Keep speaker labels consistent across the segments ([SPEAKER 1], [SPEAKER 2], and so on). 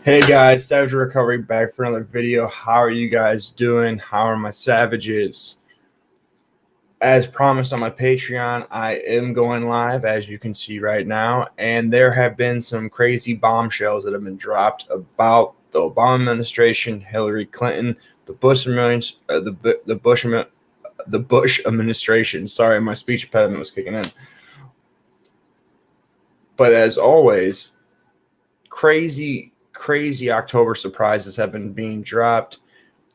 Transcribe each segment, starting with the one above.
[SPEAKER 1] Hey guys, Savage Recovery back for another video. How are you guys doing? How are my savages? As promised on my Patreon, I am going live, as you can see right now, and there have been some crazy bombshells that have been dropped about the Obama administration, Hillary Clinton, the Bush administration. Sorry, my speech impediment was kicking in. But as always, crazy October surprises have been being dropped.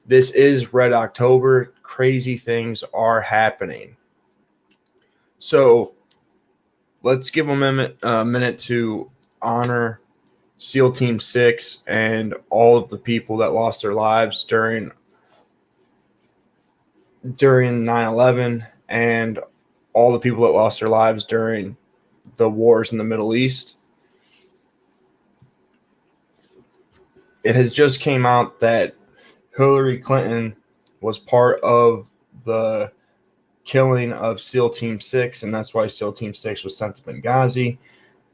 [SPEAKER 1] This is Red October. Crazy things are happening. So let's give a minute to honor SEAL Team 6 and all of the people that lost their lives during 9/11 and all the people that lost their lives during the wars in the Middle East. It has just came out that Hillary Clinton was part of the killing of SEAL Team 6, and that's why SEAL Team 6 was sent to Benghazi.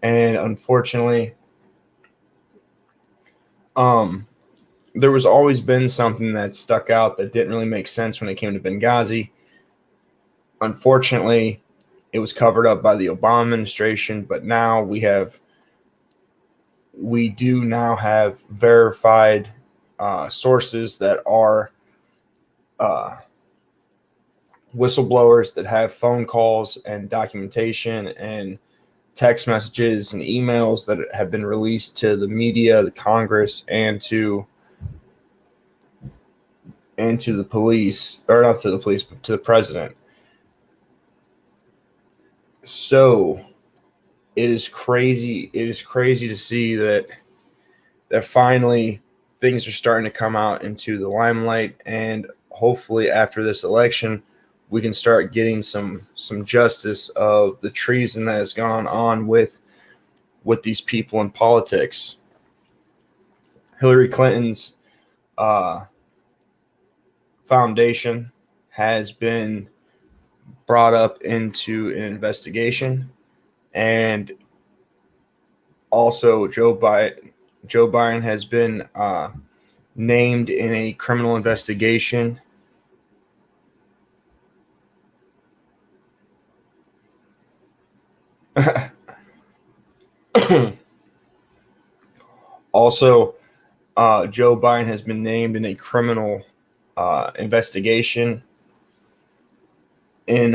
[SPEAKER 1] And unfortunately, there was always been something that stuck out that didn't really make sense when it came to Benghazi. Unfortunately, it was covered up by the Obama administration, but now we do now have verified sources that are whistleblowers that have phone calls and documentation and text messages and emails that have been released to the media, the Congress, and to the police, or not to the police, but to the president. So it is crazy. It is crazy to see that finally things are starting to come out into the limelight, and hopefully after this election, we can start getting some justice of the treason that has gone on with these people in politics. Hillary Clinton's foundation has been brought up into an investigation, and also Joe Biden has been named in a criminal investigation. Also, Joe Biden has been named in a criminal investigation in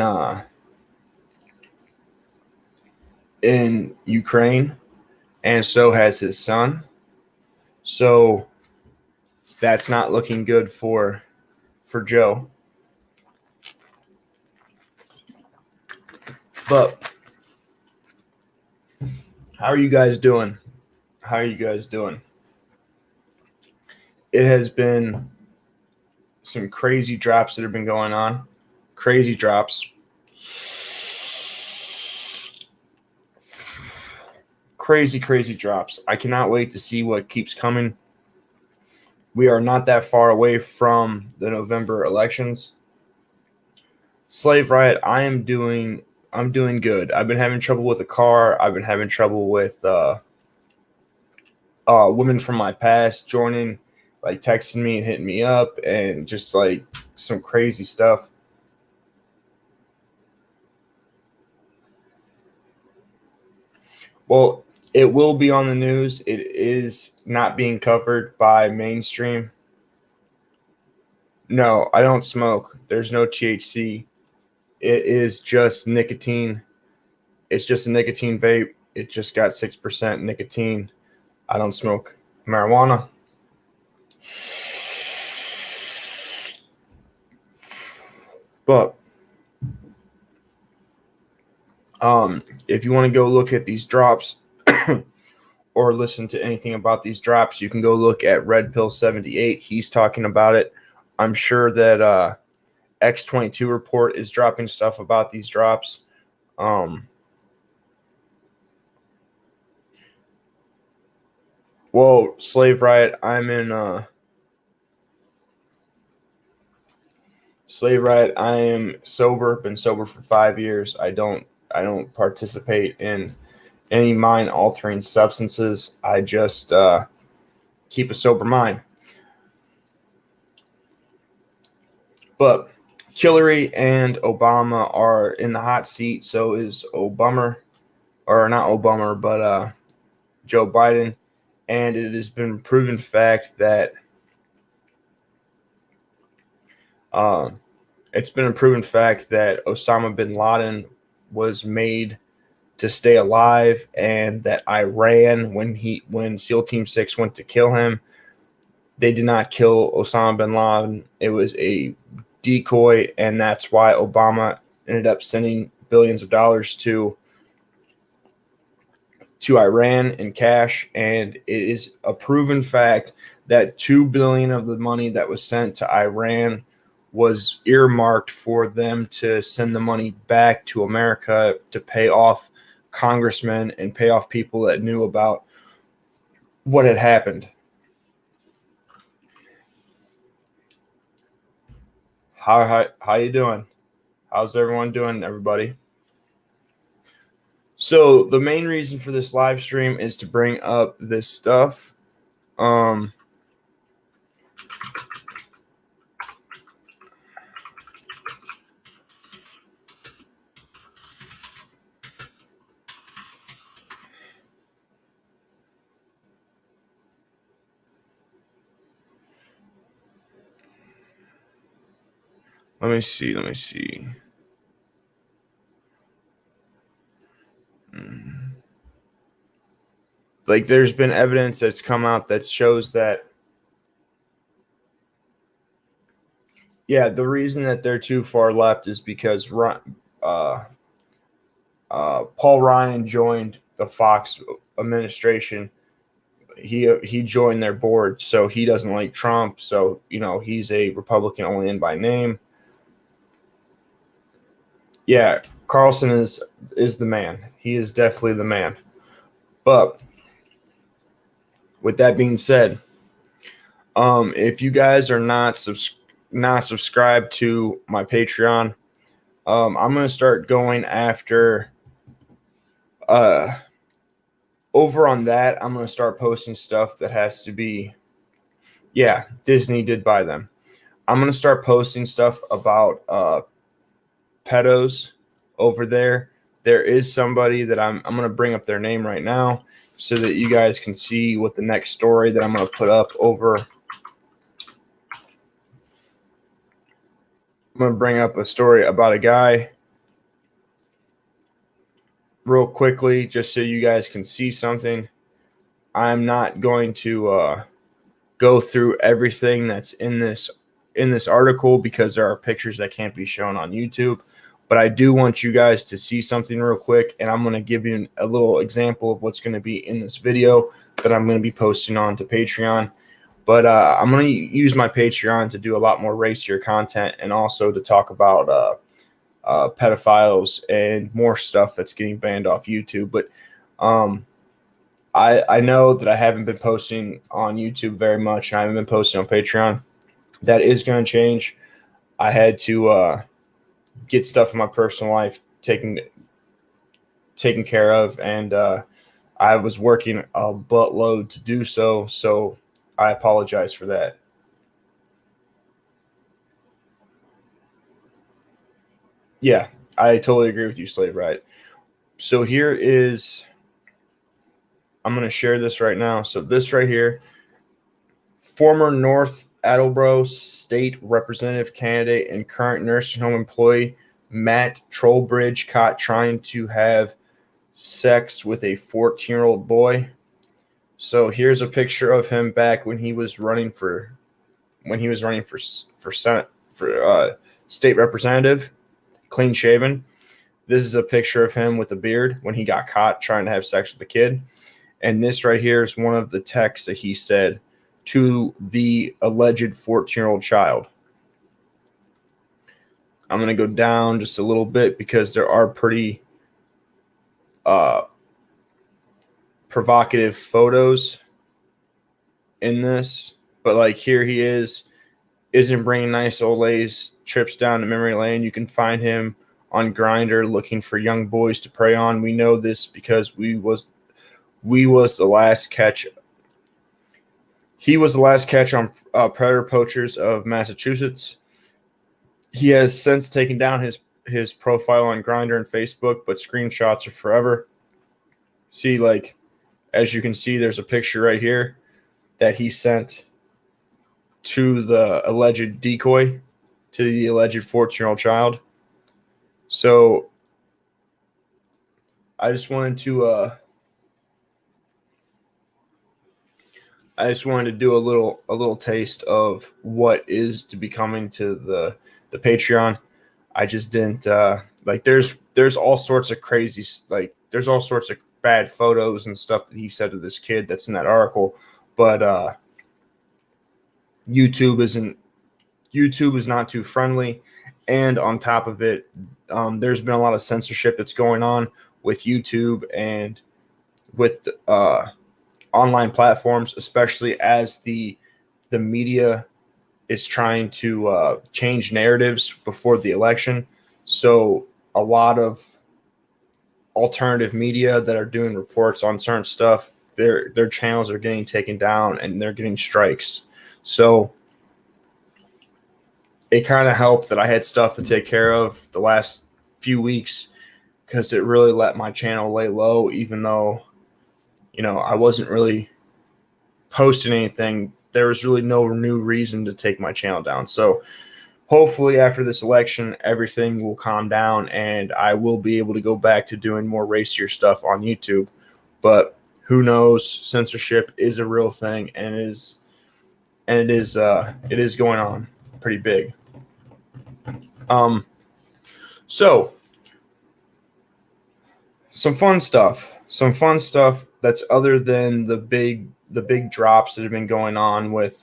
[SPEAKER 1] Ukraine, and so has his son. So that's not looking good for Joe. But how are you guys doing? How are you guys doing? It has been some crazy drops that have been going on. Crazy drops. Crazy drops. I cannot wait to see what keeps coming. We are not that far away from the November elections. Slave Riot, I'm doing good. I've been having trouble with the car. I've been having trouble with women from my past joining, like texting me and hitting me up, and just like some crazy stuff. Well, it will be on the news. It is not being covered by mainstream. No, I don't smoke. There's no THC. It is just nicotine. It's just a nicotine vape. It just got 6% nicotine. I don't smoke marijuana. But if you want to go look at these drops or listen to anything about these drops, you can go look at Red Pill 78. He's talking about it. I'm sure that X22 Report is dropping stuff about these drops. Well, Slave Riot, I'm in Slave Riot. I am sober, been sober for 5 years. I don't participate in any mind altering substances. I just keep a sober mind. But Hillary and Obama are in the hot seat. So is Obama, or not Obama, but Joe Biden. And it has been proven fact that it's been a proven fact that Osama bin Laden was made to stay alive, and that Iran, when SEAL Team 6 went to kill him, they did not kill Osama bin Laden. It was a decoy, and that's why Obama ended up sending billions of dollars to Iran in cash. And it is a proven fact that $2 billion of the money that was sent to Iran was earmarked for them to send the money back to America to pay off congressmen and pay off people that knew about what had happened. How you doing? How's everyone doing, everybody? So the main reason for this live stream is to bring up this stuff. Let me see. Like, there's been evidence that's come out that shows that, the reason that they're too far left is because Paul Ryan joined the Fox administration. He joined their board, so he doesn't like Trump. So, he's a Republican only in by name. Yeah, Carlson is the man. He is definitely the man. But with that being said, if you guys are not subscribed to my Patreon, I'm going to start going after over on that. I'm going to start posting stuff that has to be, Disney did buy them. I'm going to start posting stuff about pedos over there. There is somebody that I'm going to bring up their name right now so that you guys can see what the next story that I'm going to put up over. I'm going to bring up a story about a guy real quickly, just so you guys can see something. I'm not going to go through everything that's in this article because there are pictures that can't be shown on YouTube. But I do want you guys to see something real quick, and I'm going to give you a little example of what's going to be in this video that I'm going to be posting on to Patreon. But I'm going to use my Patreon to do a lot more racier content, and also to talk about pedophiles and more stuff that's getting banned off YouTube. But I know that I haven't been posting on YouTube very much, and I haven't been posting on Patreon. That is going to change. I had to get stuff in my personal life taken care of, and I was working a buttload to do so. So I apologize for that. Yeah, I totally agree with you, Slave Right. So here is, I'm going to share this right now. So this right here, former North Attleboro State Representative candidate and current nursing home employee Matt Trowbridge caught trying to have sex with a 14-year-old boy. So here's a picture of him back when he was running for Senate, for state representative, clean shaven. This is a picture of him with a beard when he got caught trying to have sex with a kid. And this right here is one of the texts that he said to the alleged 14-year-old child. I'm going to go down just a little bit because there are pretty provocative photos in this. But like, here he isn't bringing nice old lays trips down to memory lane. You can find him on Grindr looking for young boys to prey on. We know this because we was the last catch. He was the last catch on Predator Poachers of Massachusetts. He has since taken down his profile on Grindr and Facebook, but screenshots are forever. See, like, as you can see, there's a picture right here that he sent to the alleged decoy, to the alleged 14-year-old child. So I just wanted to do a little taste of what is to be coming to the Patreon. I just didn't like there's all sorts of crazy, like there's all sorts of bad photos and stuff that he said to this kid that's in that article, but YouTube is not too friendly, and on top of it, there's been a lot of censorship that's going on with YouTube and with online platforms, especially as the media is trying to change narratives before the election. So a lot of alternative media that are doing reports on certain stuff, their channels are getting taken down and they're getting strikes. So it kind of helped that I had stuff to take care of the last few weeks, because it really let my channel lay low, even though, you know, I wasn't really posting anything. There was really no new reason to take my channel down. So hopefully after this election, everything will calm down and I will be able to go back to doing more racier stuff on YouTube. But who knows? Censorship is a real thing, and it is going on pretty big. So some fun stuff that's other than the big drops that have been going on with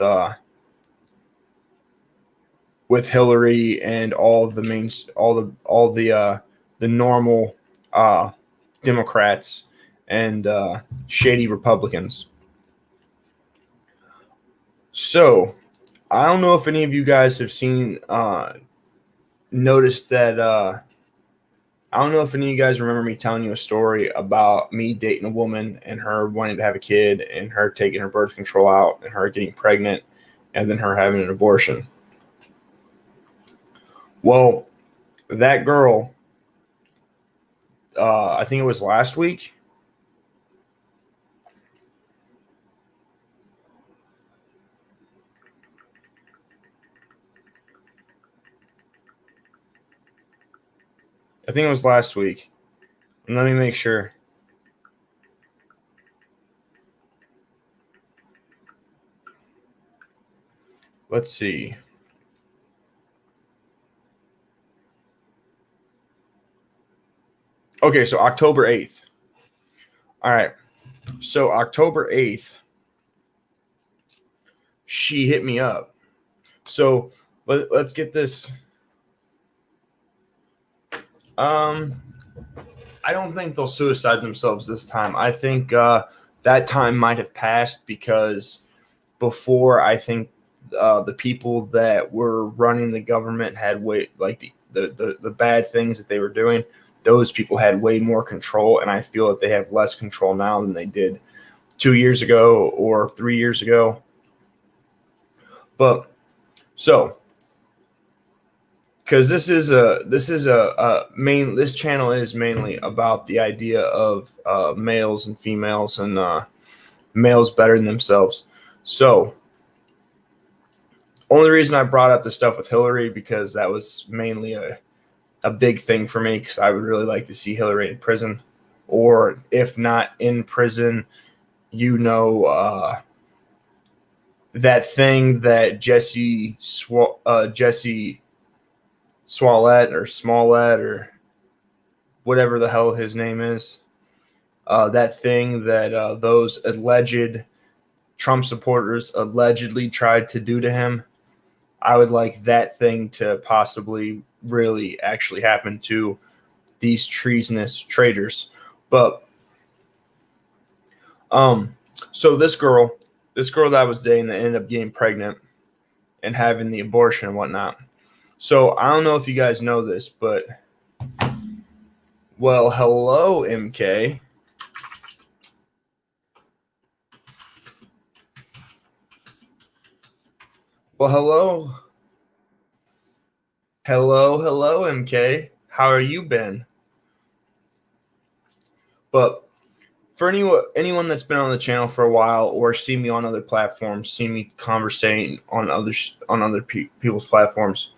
[SPEAKER 1] Hillary and all the normal Democrats and shady Republicans. So I don't know if any of you guys have noticed that. I don't know if any of you guys remember me telling you a story about me dating a woman and her wanting to have a kid and her taking her birth control out and her getting pregnant and then her having an abortion. Well, that girl, I think it was last week. I think it was last week. And let me make sure. Let's see. Okay, so October 8th. All right. So October 8th, she hit me up. So let's get this. I don't think they'll suicide themselves this time. I think that time might have passed, because before, I think the people that were running the government had the bad things that they were doing. Those people had way more control, and I feel that they have less control now than they did 2 years ago or 3 years ago. But so, because this channel is mainly about the idea of males and females, and males bettering themselves. So only reason I brought up the stuff with Hillary, because that was mainly a big thing for me, because I would really like to see Hillary in prison, or if not in prison, that thing that Jesse Smollett or whatever the hell his name is, that thing that those alleged Trump supporters allegedly tried to do to him. I would like that thing to possibly really actually happen to these treasonous traitors. But so this girl that I was dating that ended up getting pregnant and having the abortion and whatnot. So I don't know if you guys know this, but well, hello, MK. Well, hello. Hello, MK. How are you been? But for anyone that's been on the channel for a while or seen me on other platforms, seen me conversating on other people's platforms,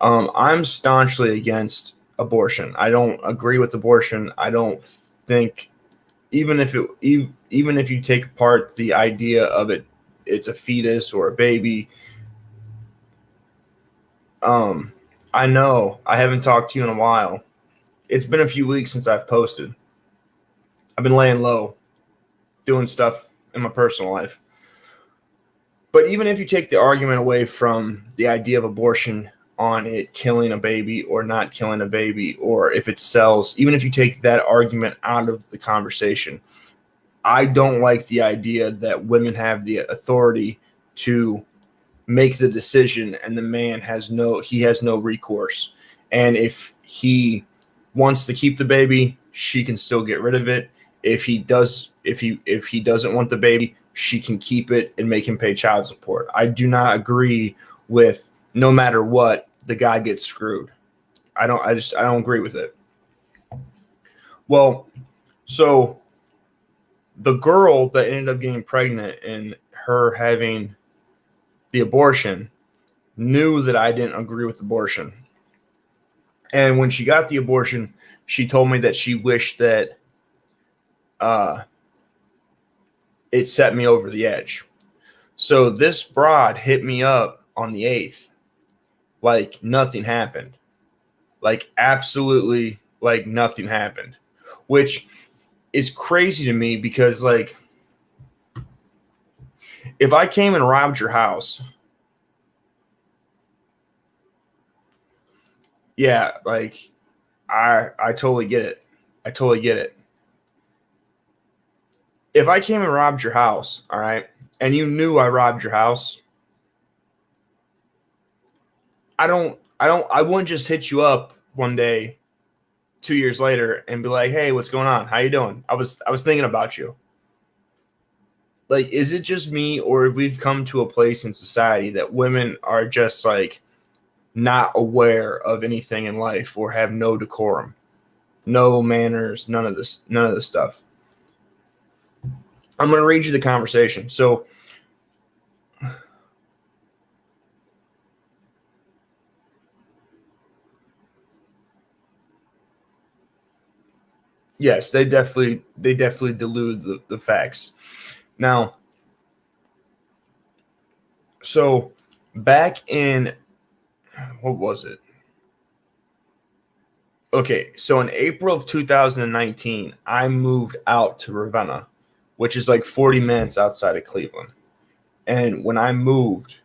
[SPEAKER 1] I'm staunchly against abortion. I don't agree with abortion. I don't think even if you take apart the idea of it's a fetus or a baby. Um, I know I haven't talked to you in a while. It's been a few weeks since I've posted. I've been laying low, doing stuff in my personal life. But even if you take the argument away from the idea of abortion on it killing a baby or not killing a baby, or if it sells, even if you take that argument out of the conversation, I don't like the idea that women have the authority to make the decision and the man has no recourse. And if he wants to keep the baby, she can still get rid of it. If he doesn't want the baby, she can keep it and make him pay child support. I do not agree with no matter what, the guy gets screwed. I don't agree with it. Well, so the girl that ended up getting pregnant and her having the abortion knew that I didn't agree with abortion. And when she got the abortion, she told me that she wished that it set me over the edge. So this broad hit me up on the 8th like nothing happened. Like absolutely like nothing happened, which is crazy to me because like if I came and robbed your house, yeah, like I totally get it. I totally get it. If I came and robbed your house, all right, and you knew I robbed your house, I wouldn't just hit you up one day 2 years later and be like, "Hey, what's going on? How you doing? I was thinking about you." Like, is it just me, or have we've come to a place in society that women are just like not aware of anything in life or have no decorum, no manners, none of this stuff? I'm going to read you the conversation. So, yes, they definitely dilute the facts. Now, so back in what was it? Okay, so in April of 2019, I moved out to Ravenna, which is like 40 minutes outside of Cleveland. And when I ended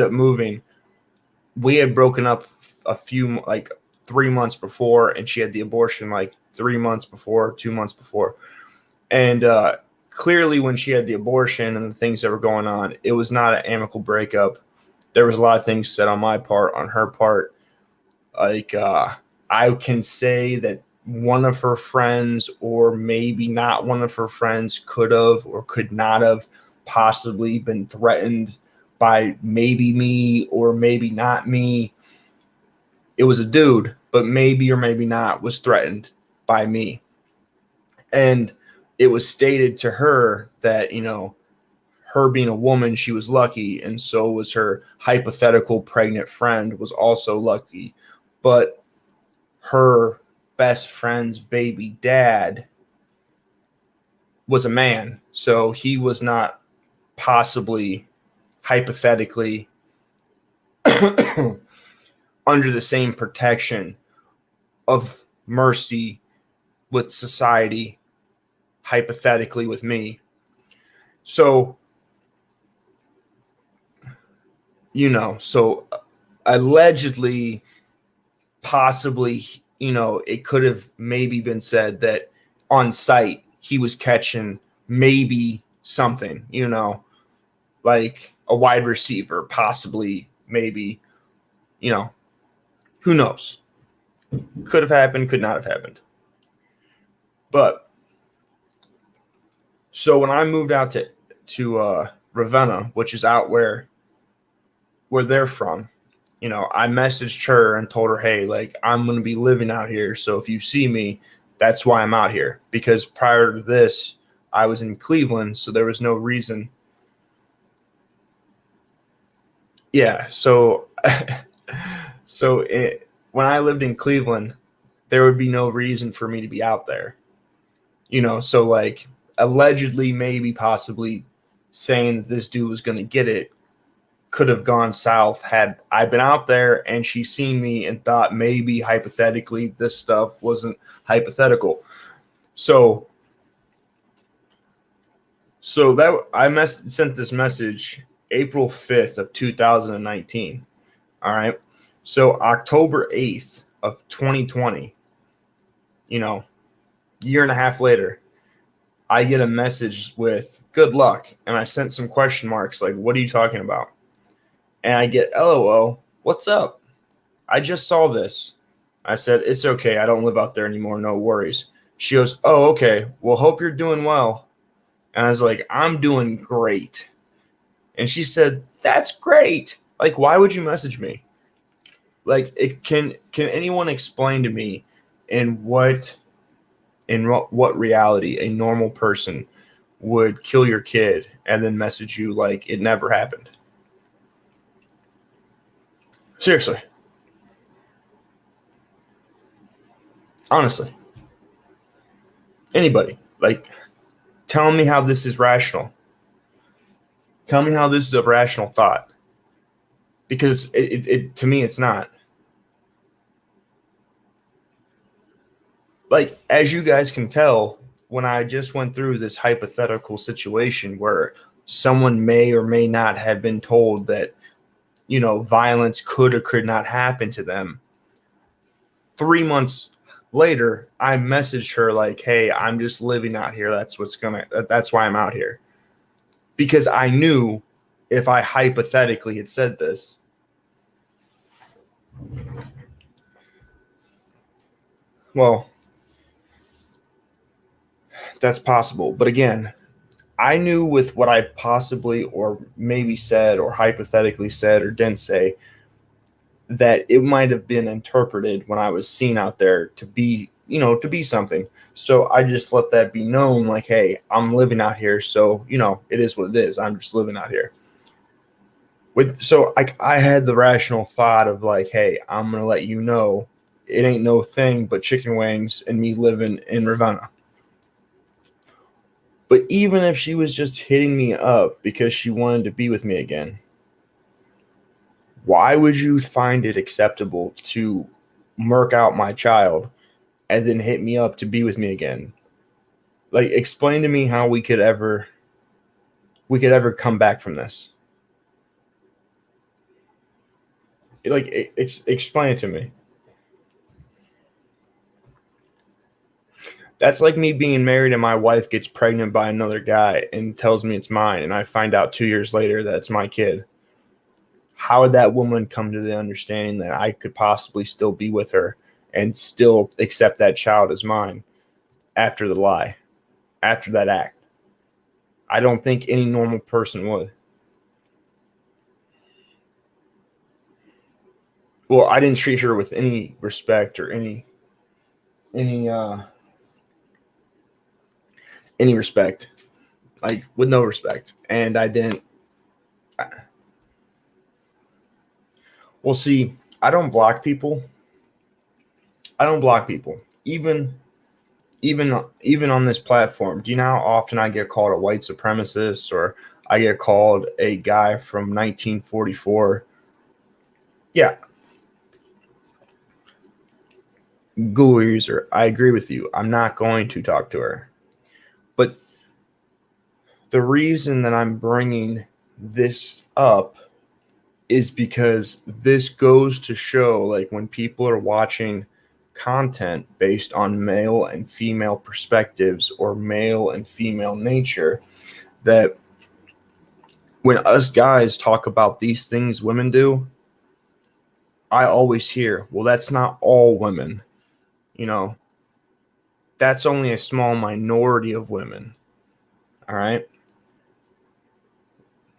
[SPEAKER 1] up moving, we had broken up a few like 3 months before, and she had the abortion like 3 months before, 2 months before. And clearly, when she had the abortion and the things that were going on, it was not an amicable breakup. There was a lot of things said on my part, on her part. Like I can say that one of her friends, or maybe not one of her friends, could have or could not have possibly been threatened by maybe me or maybe not me. It was a dude, but maybe or maybe not was threatened by me. And it was stated to her that, her being a woman, she was lucky, and so was her hypothetical pregnant friend was also lucky. But her best friend's baby dad was a man, so he was not possibly hypothetically under the same protection of mercy with society, hypothetically with me. So, so allegedly, possibly, it could have maybe been said that on site he was catching maybe something, like a wide receiver, possibly, maybe, who knows? Could have happened, could not have happened. But so when I moved out to Ravenna, which is out where they're from. I messaged her and told her, hey, like, I'm going to be living out here. So if you see me, that's why I'm out here. Because prior to this, I was in Cleveland. So there was no reason. Yeah. So, when I lived in Cleveland, there would be no reason for me to be out there. So like allegedly, maybe possibly saying that this dude was going to get it could have gone south had I been out there and she seen me and thought maybe hypothetically this stuff wasn't hypothetical. So that I sent this message April 5th of 2019. All right. So October 8th of 2020, year and a half later, I get a message with good luck. And I sent some question marks like, what are you talking about? And I get LOL, what's up? I just saw this. I said, it's okay. I don't live out there anymore. No worries. She goes, oh, okay. Well, hope you're doing well. And I was like, I'm doing great. And she said, that's great. Like, why would you message me? Like, can anyone explain to me in what reality a normal person would kill your kid and then message you like it never happened? Seriously. Honestly. Anybody. Like, tell me how this is rational. Tell me how this is a rational thought. Because it to me, it's not. Like, as you guys can tell, when I just went through this hypothetical situation where someone may or may not have been told that, violence could or could not happen to them, 3 months later, I messaged her like, hey, I'm just living out here. That's why I'm out here. Because I knew if I hypothetically had said this, well, that's possible. But again, I knew with what I possibly or maybe said or hypothetically said or didn't say that it might have been interpreted when I was seen out there to be, to be something. So I just let that be known like, hey, I'm living out here. So, it is what it is. I'm just living out here. I had the rational thought of like, hey, I'm going to let you know it ain't no thing but chicken wings and me living in Ravenna. But even if she was just hitting me up because she wanted to be with me again, why would you find it acceptable to murk out my child and then hit me up to be with me again? Like, explain to me how we could ever come back from this. Like, explain it to me. That's like me being married and my wife gets pregnant by another guy and tells me it's mine, and I find out 2 years later that it's my kid. How would that woman come to the understanding that I could possibly still be with her and still accept that child as mine after the lie, after that act? I don't think any normal person would. Well, I didn't treat her with any respect or any respect, like with no respect. And I didn't. Well, see, I don't block people. Even on this platform. Do you know how often I get called a white supremacist, or I get called a guy from 1944? Yeah. Google user. I agree with you. I'm not going to talk to her. But the reason that I'm bringing this up is because this goes to show, like, when people are watching content based on male and female perspectives or male and female nature, that when us guys talk about these things women do, I always hear, well, that's not all women. That's only a small minority of women. All right.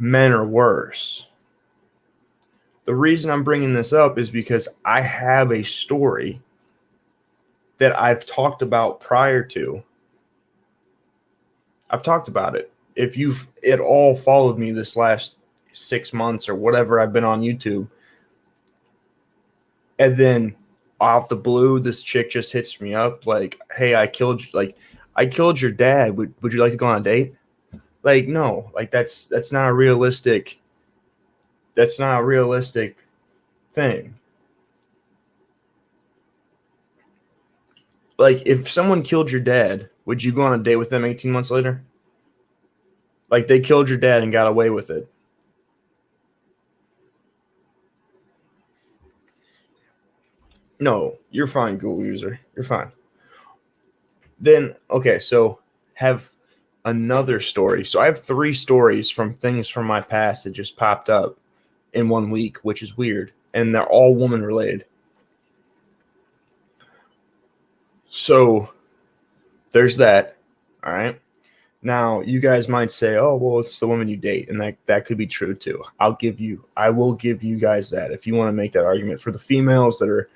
[SPEAKER 1] men are worse. The reason I'm bringing this up is because I have a story that I've talked about prior to. I've talked about it. If you've at all followed me this last 6 months or whatever I've been on YouTube, and then out the blue, this chick just hits me up like, "Hey, I killed your dad. Would you like to go on a date?" Like, no, like that's not a realistic. That's not a realistic thing. Like, if someone killed your dad, would you go on a date with them 18 months later? Like, they killed your dad and got away with it. No, you're fine, Google user. You're fine. Then, okay, so have another story. So I have 3 stories from things from my past that just popped up in 1 week, which is weird. And they're all woman related. So there's that. All right. Now, you guys might say, "Oh, well, it's the woman you date," and that could be true too. I will give you guys that if you want to make that argument. For the females that are,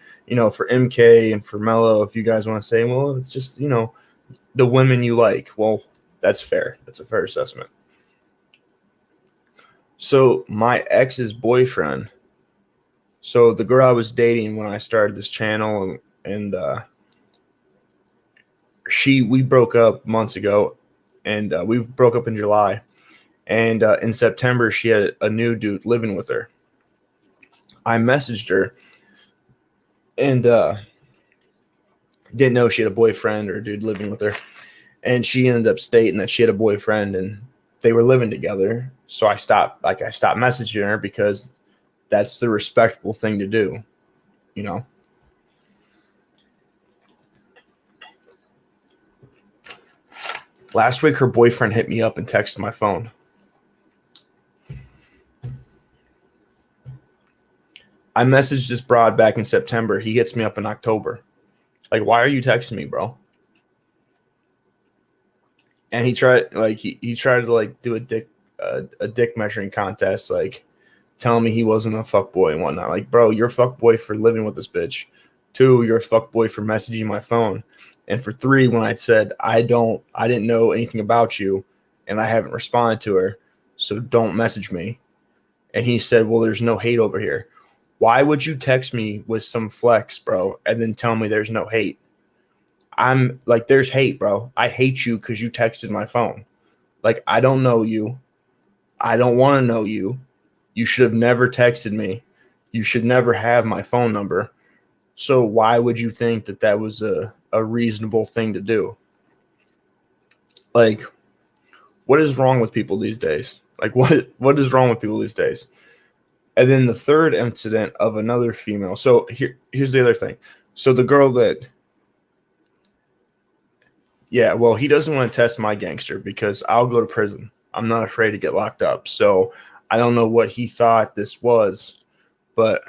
[SPEAKER 1] for MK and for Mello, if you guys want to say, "Well, it's just, the women you like," well, that's fair. That's a fair assessment. So my ex's boyfriend, so the girl I was dating when I started this channel, and we broke up months ago. And we broke up in July. And in September, she had a new dude living with her. I messaged her and didn't know she had a boyfriend or a dude living with her. And she ended up stating that she had a boyfriend and they were living together. So I stopped messaging her because that's the respectable thing to do, Last week, her boyfriend hit me up and texted my phone. I messaged this broad back in September. He hits me up in October. Like, why are you texting me, bro? And he tried to like do a dick measuring contest, like telling me he wasn't a fuckboy and whatnot. Like, bro, you're a fuckboy for living with this bitch. 2, you're a fuckboy for messaging my phone. And for 3, when I said I didn't know anything about you and I haven't responded to her, so don't message me. And he said, "Well, there's no hate over here." Why would you text me with some flex, bro, and then tell me there's no hate? I'm like, there's hate, bro. I hate you because you texted my phone. Like, I don't know you. I don't want to know you. You should have never texted me. You should never have my phone number. So why would you think that was a reasonable thing to do? Like, what is wrong with people these days? Like, what is wrong with people these days? And then the third incident of another female. So here's the other thing. So the girl that, yeah, well, he doesn't want to test my gangster because I'll go to prison. I'm not afraid to get locked up. So I don't know what he thought this was, but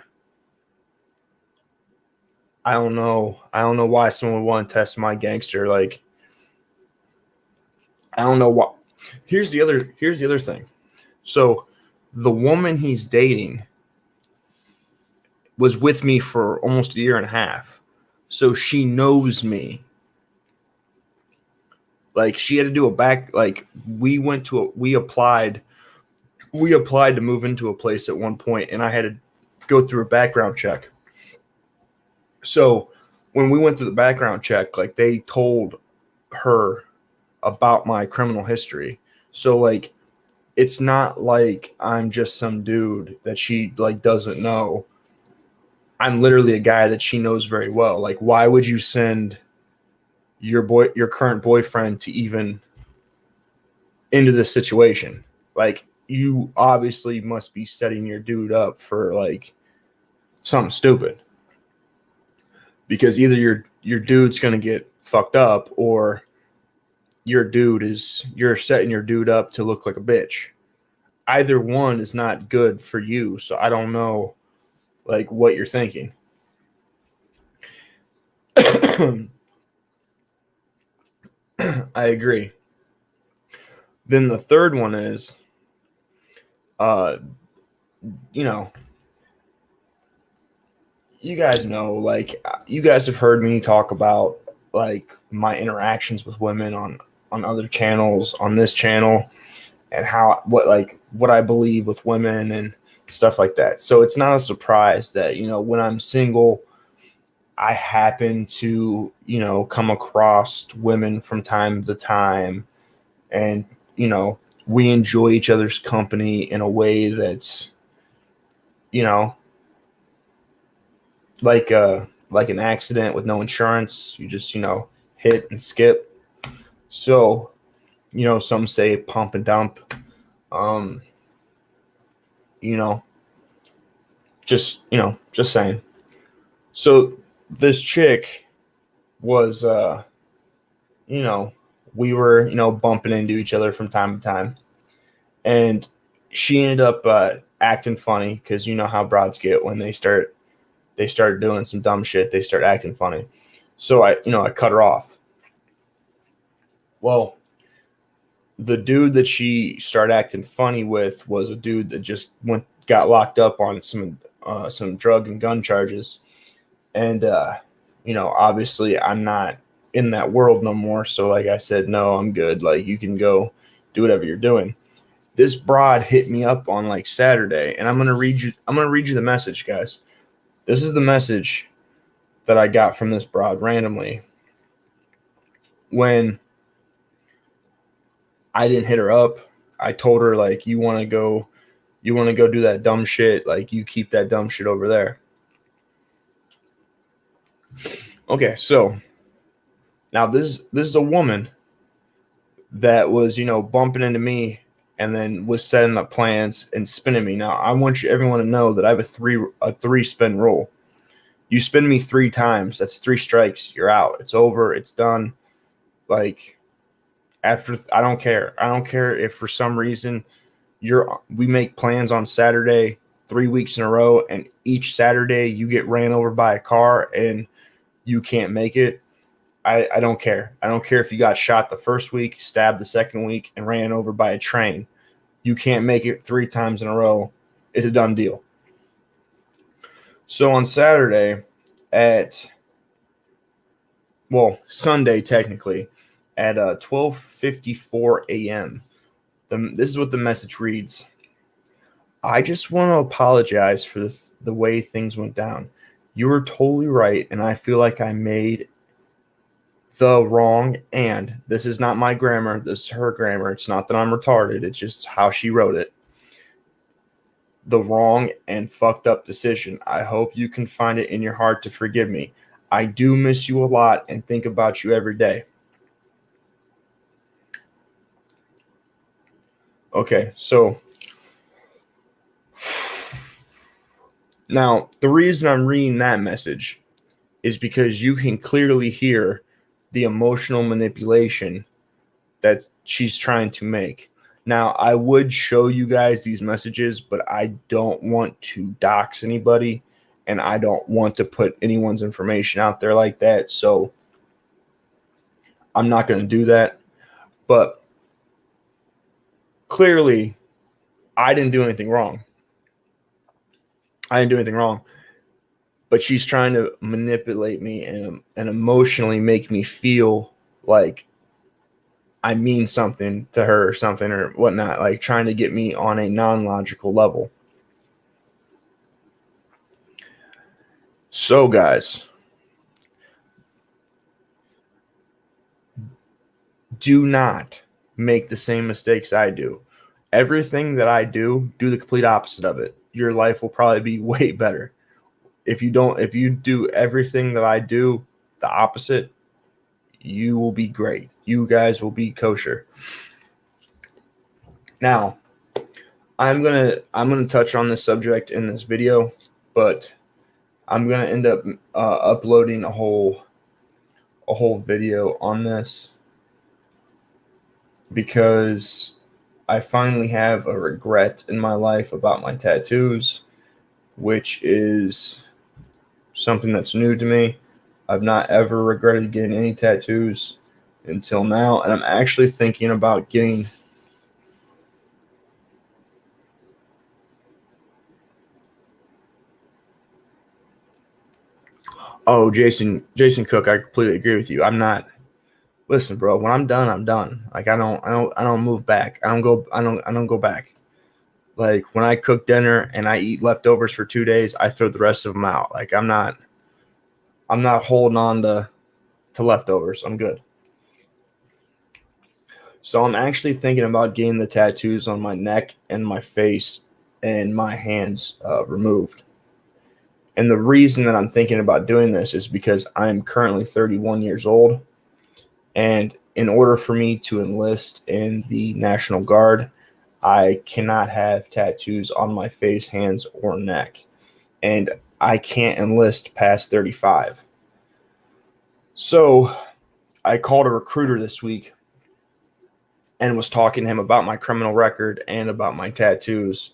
[SPEAKER 1] I don't know. I don't know why someone would want to test my gangster. Like, I don't know why. Here's the other thing. So the woman he's dating was with me for almost 1.5 years. So she knows me. Like, she had to do we applied to move into a place at one point, and I had to go through a background check. So when we went through the background check, like, they told her about my criminal history. So, like, it's not like I'm just some dude that she, like, doesn't know. I'm literally a guy that she knows very well. Like, why would you send your current boyfriend to even into this situation? Like, you obviously must be setting your dude up for, like, something stupid. Because either your dude's going to get fucked up, or you're setting your dude up to look like a bitch. Either one is not good for you. So I don't know, like, what you're thinking. I agree. Then the third one is, uh, you know, you guys know, like, you guys have heard me talk about like my interactions with women on other channels, on this channel, and how what I believe with women and stuff like that. So it's not a surprise that, when I'm single, I happen to, come across women from time to time, and, you know, we enjoy each other's company in a way that's, you know, like an accident with no insurance. You just, hit and skip. So, some say pump and dump. Um, you know, just saying. So this chick was, you know, we were, bumping into each other from time to time, and she ended up acting funny, because you know how broads get when they start doing some dumb shit. They start acting funny. So I cut her off. Well, the dude that she started acting funny with was a dude that just got locked up on some drug and gun charges, and obviously I'm not in that world no more. So like I said, no, I'm good. Like, you can go do whatever you're doing. This broad hit me up on like Saturday, and I'm gonna read you the message, guys. This is the message that I got from this broad randomly when I didn't hit her up. I told her, like, you want to go do that dumb shit, like, you keep that dumb shit over there. Okay, so now this is a woman that was, bumping into me and then was setting up plans and spinning me. Now, I want everyone to know that I have a three spin rule. You spin me 3 times, that's 3 strikes, you're out. It's over, it's done. Like, after, I don't care. I don't care if for some reason we make plans on Saturday 3 weeks in a row, and each Saturday you get ran over by a car and you can't make it. I don't care. I don't care if you got shot the first week, stabbed the second week, and ran over by a train. You can't make it 3 times in a row. It's a done deal. So on Saturday Sunday technically, at 12:54 a.m., this is what the message reads. I just want to apologize for the way things went down. You were totally right, and I feel like I made the wrong, and this is not my grammar, this is her grammar. It's not that I'm retarded, it's just how she wrote it. The wrong and fucked up decision. I hope you can find it in your heart to forgive me. I do miss you a lot and think about you every day. Okay, so now the reason I'm reading that message is because you can clearly hear the emotional manipulation that she's trying to make. Now, I would show you guys these messages, but I don't want to dox anybody, and I don't want to put anyone's information out there like that. So I'm not going to do that. But clearly, I didn't do anything wrong. But she's trying to manipulate me and emotionally make me feel like I mean something to her or something or whatnot, like trying to get me on a non-logical level. So, guys, do not make the same mistakes I do. Everything that I do the complete opposite of it. Your life will probably be way better. If you do everything that I do, the opposite, you will be great. You guys will be kosher. Now, I'm gonna touch on this subject in this video, but I'm gonna end up uploading a whole video on this because I finally have a regret in my life about my tattoos, which is something that's new to me. I've not ever regretted getting any tattoos until now, and I'm actually thinking about getting Oh, Jason Cook, I completely agree with you. I'm not. Listen, bro. When I'm done, I'm done. Like I don't move back. I don't go back. Like when I cook dinner and I eat leftovers for 2 days, I throw the rest of them out. Like I'm not holding on to leftovers. I'm good. So I'm actually thinking about getting the tattoos on my neck and my face and my hands removed. And the reason that I'm thinking about doing this is because I'm currently 31 years old. And in order for me to enlist in the National Guard, I cannot have tattoos on my face, hands, or neck. And I can't enlist past 35. So I called a recruiter this week and was talking to him about my criminal record and about my tattoos.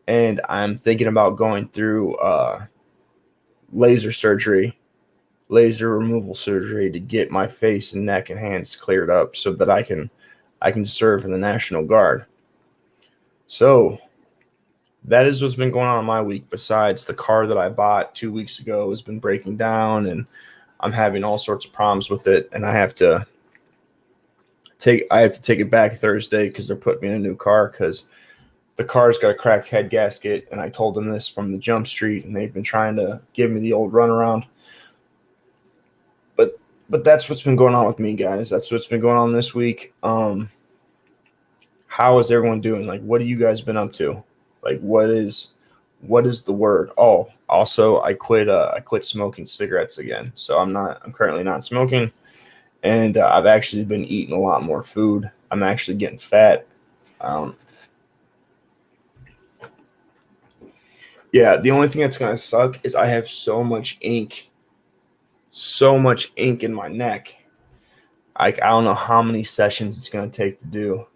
[SPEAKER 1] And I'm thinking about going through laser surgery, laser removal surgery to get my face and neck and hands cleared up so that I can serve in the National Guard. So that is what's been going on in my week. Besides the car that I bought 2 weeks ago has been breaking down, and I'm having all sorts of problems with it, and I have to take it back Thursday because they're putting me in a new car because the car's got a cracked head gasket, and I told them this from the jump street, and they've been trying to give me the old runaround. But that's what's been going on with me, guys. That's what's been going on this week. How is everyone doing? Like, what have you guys been up to? Like, what is the word? Oh, also, I quit smoking cigarettes again. So I'm currently not smoking, and I've actually been eating a lot more food. I'm actually getting fat. Um, yeah, the only thing that's gonna suck is I have so much ink in my neck. Like I don't know how many sessions it's gonna take to do.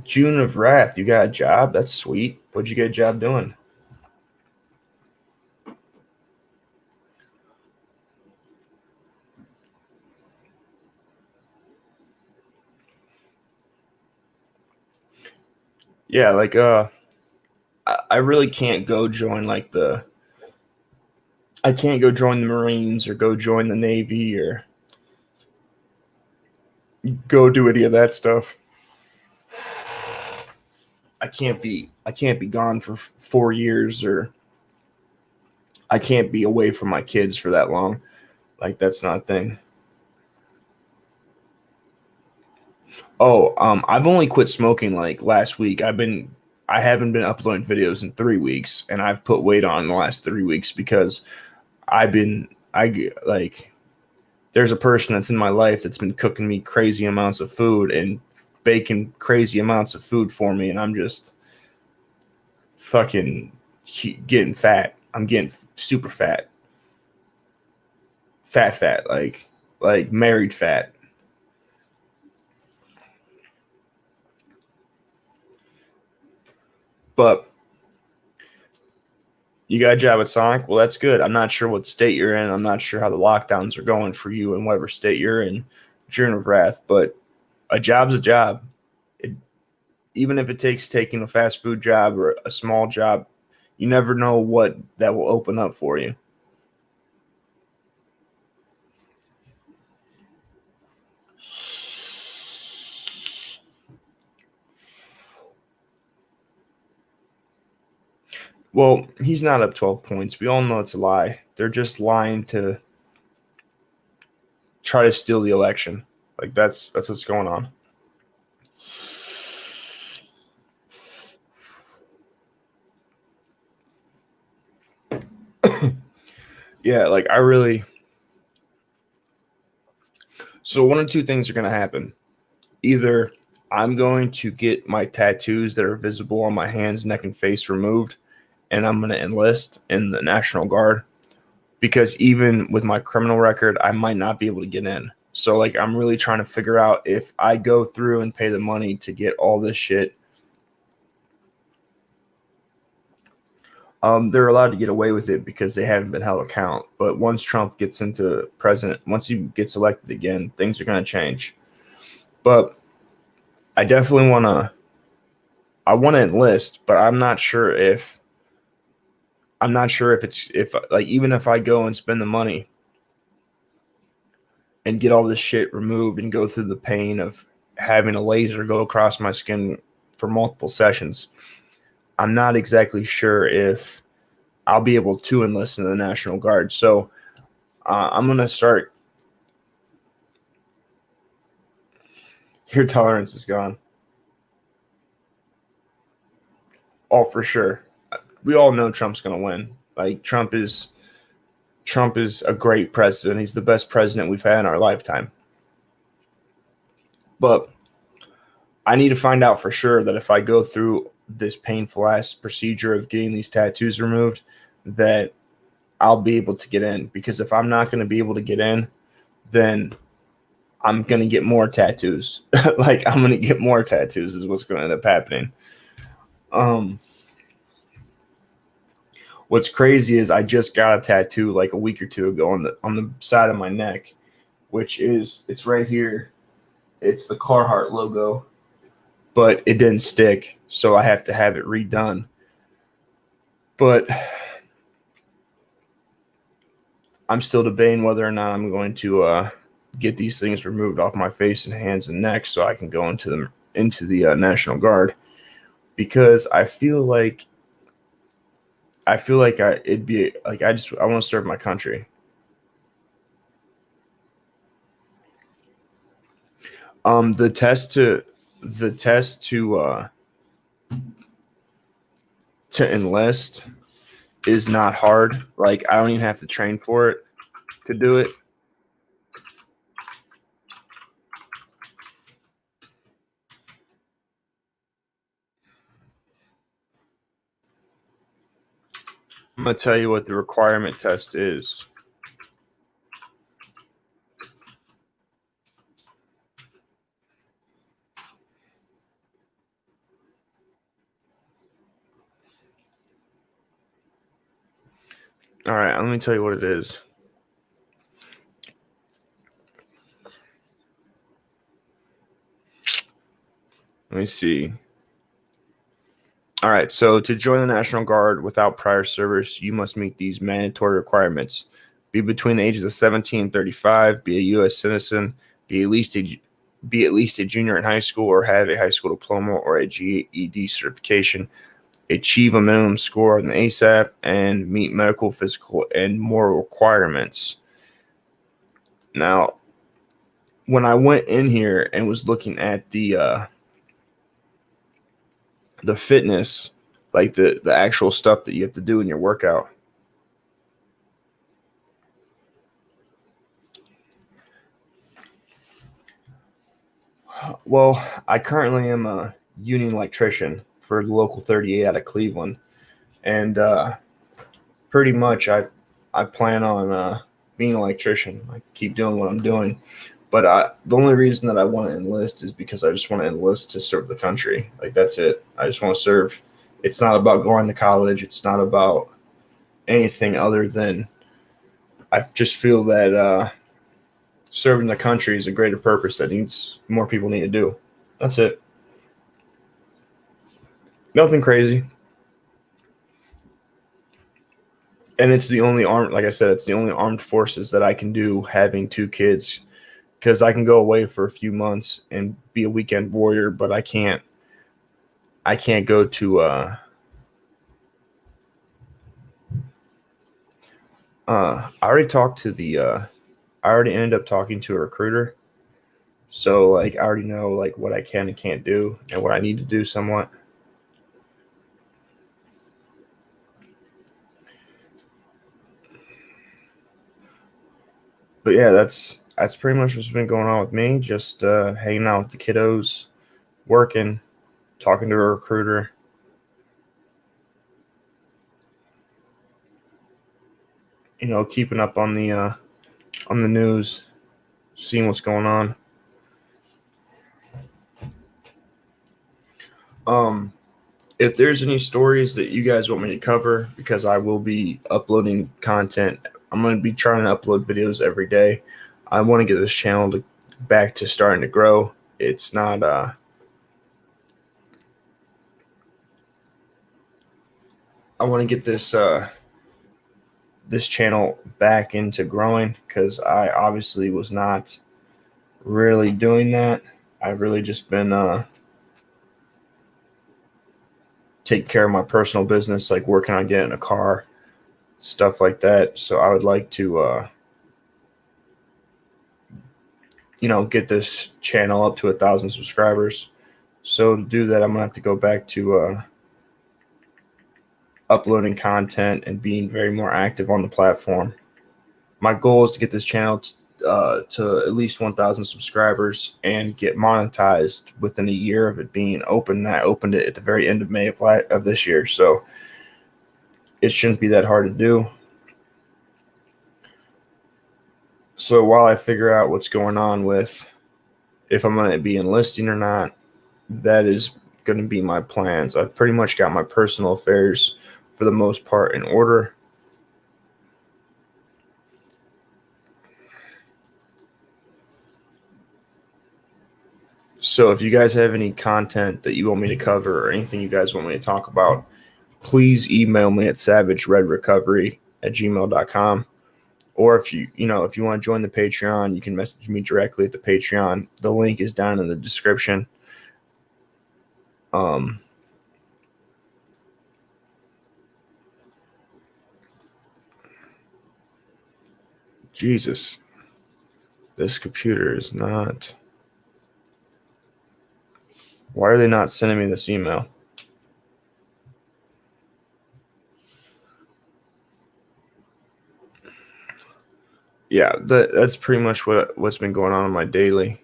[SPEAKER 1] June of Wrath, you got a job? That's sweet. What'd you get a job doing? Yeah, like I really can't go join like the I can't go join the Marines or go join the Navy or go do any of that stuff. I can't be gone for 4 years, or I can't be away from my kids for that long. Like that's not a thing. Oh, I've only quit smoking like last week. I haven't been uploading videos in 3 weeks, and I've put weight on in the last 3 weeks because I've been I like there's a person that's in my life that's been cooking me crazy amounts of food and baking crazy amounts of food for me, and I'm just fucking getting fat. I'm getting super fat, fat, like married fat. But you got a job at Sonic. Well, that's good. I'm not sure what state you're in. I'm not sure how the lockdowns are going for you in whatever state you're in. June of Wrath, but a job's a job. It, even if it takes taking a fast food job or a small job, you never know what that will open up for you. Well, he's not up 12 points. We all know it's a lie. They're just lying to try to steal the election. Like that's what's going on. Yeah, like I really. So one of two things are going to happen. Either I'm going to get my tattoos that are visible on my hands, neck, and face removed, and I'm going to enlist in the National Guard because even with my criminal record, I might not be able to get in. So like I'm really trying to figure out if I go through and pay the money to get all this shit. They're allowed to get away with it because they haven't been held account. But once Trump gets into president, once he gets elected again, things are going to change. But I definitely want to. I want to enlist, but I'm not sure if I'm not sure if like even if I go and spend the money and get all this shit removed and go through the pain of having a laser go across my skin for multiple sessions, I'm not exactly sure if I'll be able to enlist in the National Guard. So I'm going to start. Your tolerance is gone. Oh, for sure. We all know Trump's going to win. Like Trump is a great president. He's the best president we've had in our lifetime. But I need to find out for sure that if I go through this painful ass procedure of getting these tattoos removed, that I'll be able to get in. Because if I'm not going to be able to get in, then I'm going to get more tattoos. Like I'm going to get more tattoos is what's going to end up happening. What's crazy is I just got a tattoo like a week or two ago on the side of my neck, which is it's right here. It's the Carhartt logo, but it didn't stick, so I have to have it redone. But I'm still debating whether or not I'm going to get these things removed off my face and hands and neck so I can go into the National Guard, because I feel like it'd be like I want to serve my country. The test to enlist is not hard. Like I don't even have to train for it to do it. I'm gonna tell you what the requirement test is. All right, let me tell you what it is. Let me see. All right, so to join the National Guard without prior service, you must meet these mandatory requirements. Be between the ages of 17 and 35, be a U.S. citizen, be at least a junior in high school or have a high school diploma or a GED certification, achieve a minimum score on the ASAP, and meet medical, physical, and moral requirements. Now, when I went in here and was looking at the fitness, like the actual stuff that you have to do in your workout, well, I currently am a union electrician for the local 38 out of Cleveland, and pretty much I plan on being an electrician. I keep doing what I'm doing, but the only reason that I want to enlist is because I just want to enlist to serve the country. Like that's it. I just want to serve. It's not about going to college. It's not about anything other than I just feel that serving the country is a greater purpose that more people need to do. That's it. Nothing crazy. And it's the only armed, like I said, it's the only armed forces that I can do having two kids, because I can go away for a few months and be a weekend warrior, but I can't go to I already ended up talking to a recruiter. So like I already know like what I can and can't do and what I need to do somewhat. But yeah, that's pretty much what's been going on with me. Just hanging out with the kiddos, working, talking to a recruiter. You know, keeping up on the news, seeing what's going on. If there's any stories that you guys want me to cover, because I will be uploading content, I'm going to be trying to upload videos every day. I want to get this channel back to starting to grow. It's not I want to get this this channel back into growing, because I obviously was not really doing that. I've really just been taking care of my personal business, like working on getting a car, stuff like that. So I would like to get this channel up to 1,000 subscribers. So to do that, I'm gonna have to go back to uploading content and being very more active on the platform. My goal is to get this channel to at least 1,000 subscribers and get monetized within a year of it being open. I opened it at the very end of May of this year, so it shouldn't be that hard to do. So while I figure out what's going on with if I'm going to be enlisting or not, that is going to be my plans. I've pretty much got my personal affairs for the most part in order. So if you guys have any content that you want me to cover or anything you guys want me to talk about, please email me at savageredrecovery@gmail.com. Or if you want to join the Patreon, you can message me directly at the Patreon. The link is down in the description. Jesus, this computer is not. Why are they not sending me this email? Yeah, that's pretty much what's been going on in my daily.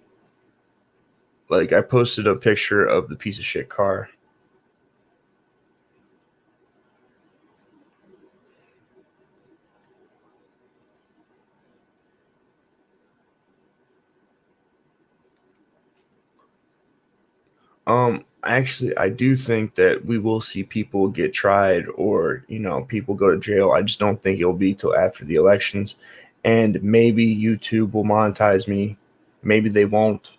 [SPEAKER 1] Like, I posted a picture of the piece of shit car. Actually, I do think that we will see people get tried or, people go to jail. I just don't think it'll be till after the elections. And maybe YouTube will monetize me. Maybe they won't.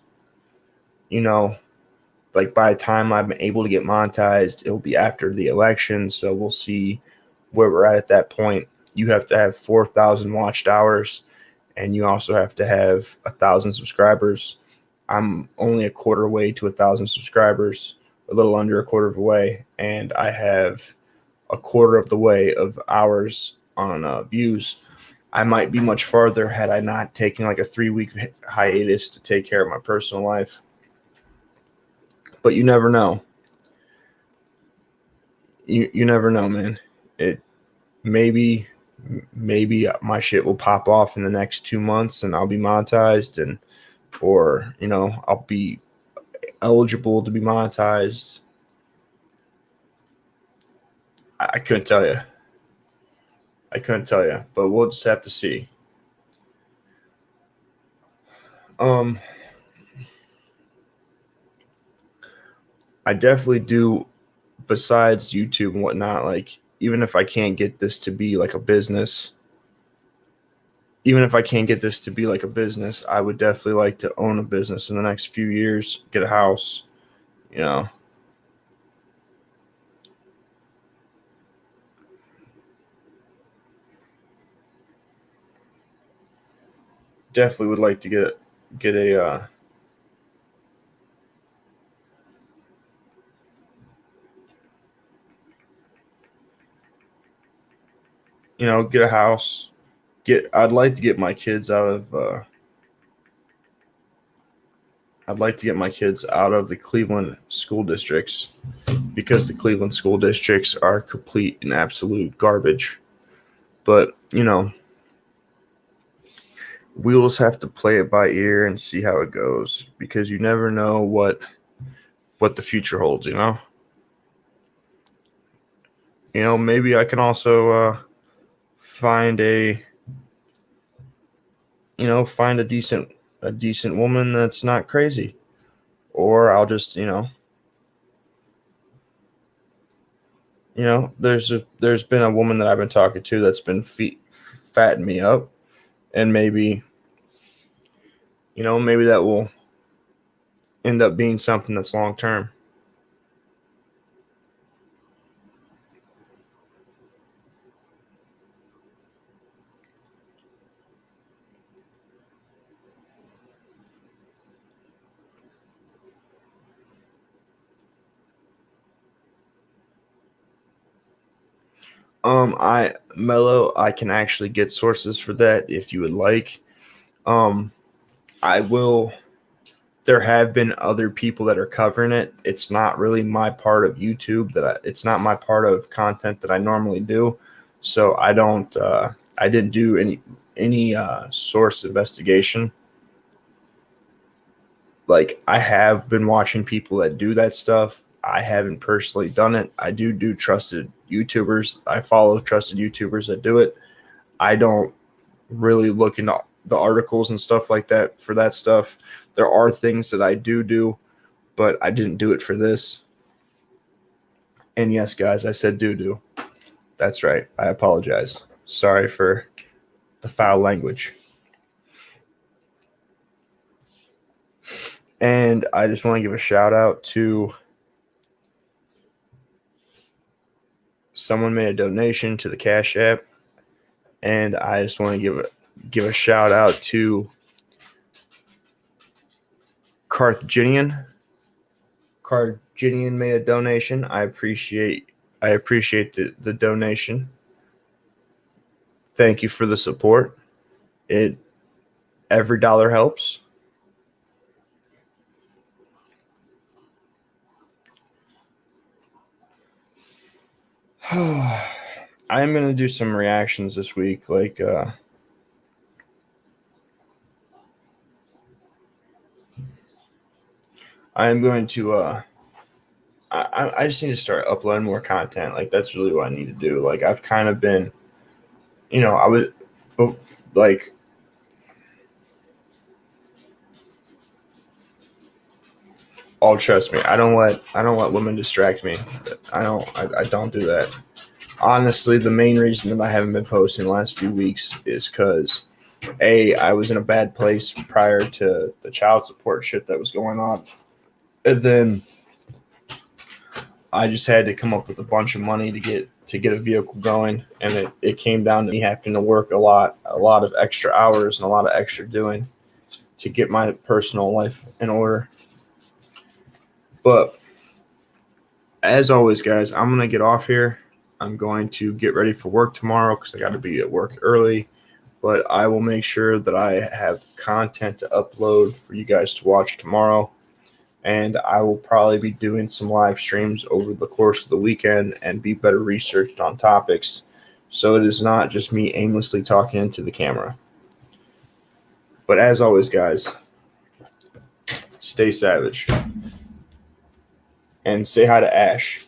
[SPEAKER 1] Like, by the time I'm able to get monetized, it'll be after the election. So we'll see where we're at that point. You have to have 4,000 watched hours, and you also have to have 1,000 subscribers. I'm only a quarter way to 1,000 subscribers, a little under a quarter of a way, and I have a quarter of the way of hours on views. I might be much farther had I not taken like a 3-week hiatus to take care of my personal life. But you never know. You never know, man. It maybe my shit will pop off in the next 2 months and I'll be monetized, or I'll be eligible to be monetized. I couldn't tell you. But we'll just have to see. I definitely do, besides YouTube and whatnot, like, even if I can't get this to be like a business, I would definitely like to own a business in the next few years, get a house, Definitely would like to get a get a house. I'd like to get my kids out of the Cleveland school districts, because the Cleveland school districts are complete and absolute garbage. But, we'll just have to play it by ear and see how it goes, because you never know what the future holds, Maybe I can also find a decent woman that's not crazy, or I'll just there's been a woman that I've been talking to that's been fattening me up, and maybe that will end up being something that's long term. I can actually get sources for that if you would like. Um, I will. There have been other people that are covering it. It's not really my part of YouTube it's not my part of content that I normally do. So I don't. I didn't do any source investigation. Like, I have been watching people that do that stuff. I haven't personally done it. I do trusted YouTubers. I follow trusted YouTubers that do it. I don't really look into the articles and stuff like that for that stuff. There are things that I do, but I didn't do it for this. And yes, guys, I said do. That's right. I apologize. Sorry for the foul language. And I just want to give a shout out to someone made a donation to the Cash App, and I just want to give a shout out to Carthaginian. Carthaginian made a donation. I appreciate the donation. Thank you for the support. Every dollar helps. I'm going to do some reactions this week. Like, I'm going to, I just need to start uploading more content. Like, that's really what I need to do. Like, I've kind of been, like, oh, trust me, I don't let women distract me. I don't do that. Honestly, the main reason that I haven't been posting the last few weeks is because I was in a bad place prior to the child support shit that was going on. And then I just had to come up with a bunch of money to get a vehicle going, and it came down to me having to work a lot of extra hours and a lot of extra doing to get my personal life in order. But as always, guys, I'm going to get off here. I'm going to get ready for work tomorrow because I got to be at work early. But I will make sure that I have content to upload for you guys to watch tomorrow. And I will probably be doing some live streams over the course of the weekend and be better researched on topics. So it is not just me aimlessly talking into the camera. But as always, guys, stay savage. And say hi to Ash.